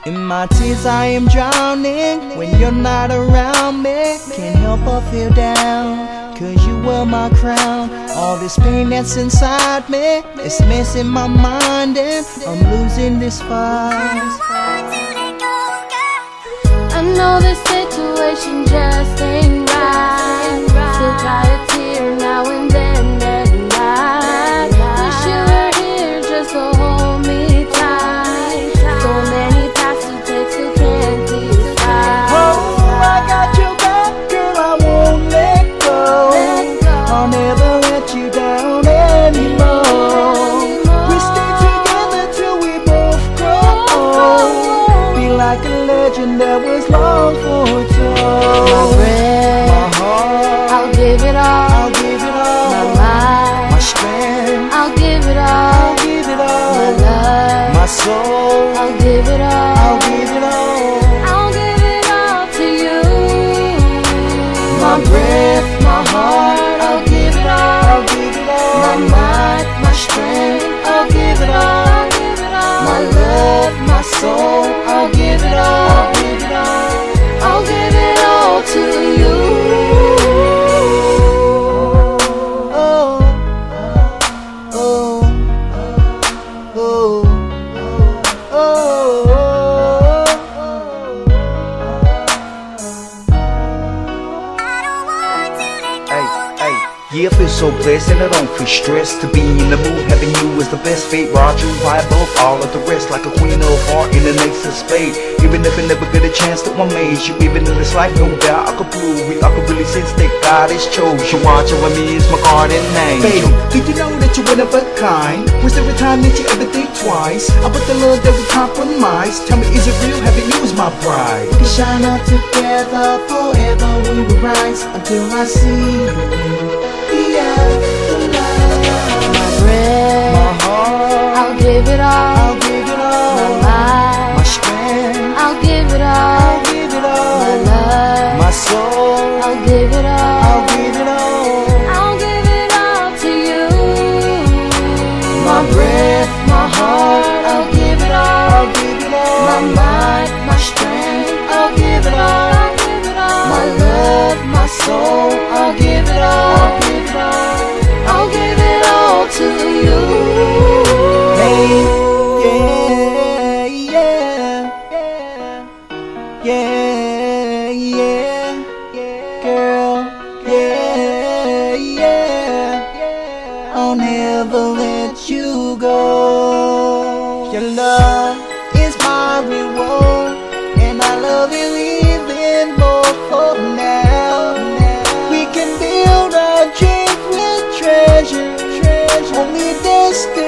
In my tears I am drowning when you're not around me. Can't help but feel down, cause you were my crown. All this pain that's inside me, it's messing my mind and I'm losing this fight. I know this situation just ain't right. Still cry a tear now and then at night. Wish you were here just to hold me tight. So many paths to take, still can't decide. Oh, I got your back, girl, I won't let go. I'll never let you down anymore. We stay together till we both grow old. Be like a legend that was long foretold. My breath, my heart, I'll give it all. I'll give it all. My mind, my strength, I'll give it all. I'll give it all. My love, my soul, I'll give it all. I'll give it all. I'll give it all to you. My breath, my heart, I'll give it all. I'll give it all. My mind, my strength, I'll give it all. I'll give it all. My love, my soul, I'll give it all. I'll give it all. I'll give it all to you. Oh, oh, oh, oh, Yeah, I feel so blessed and I don't feel stressed to be in the mood. Having you is the best fate. Ride you high above all of the rest, like a queen of heart in the next of spade. Even if I never get a chance to amaze you, even in this life, no doubt I could prove it. I could really sense that God has chose you. Watching with me is my guardian name. Baby, did you know that you're one of a kind? Was there a time that you ever think twice? I put the love that we compromise. Tell me, is it real? Having you is my pride. we can shine up together forever. We will rise until I see you in the afterlife. My breath, My heart, I'll give it all. I'll give it all. My mind, My strength, I'll give it all. I'll give it all. My love, My soul, I'll give it all. I'll give it all. I'll give it all to you. My breath, my heart, I'll give it all. I'll give it all. My mind, my strength, I'll give it all. I'll give it all. My love, my soul, I'll give it all. I'll give it all. I'll give it all to you. Hey, yeah, yeah, yeah, yeah, girl, yeah, yeah. I'll never let you go. Your love is my reward, and I love you even more for now. We can build our dreams with treasure, only this could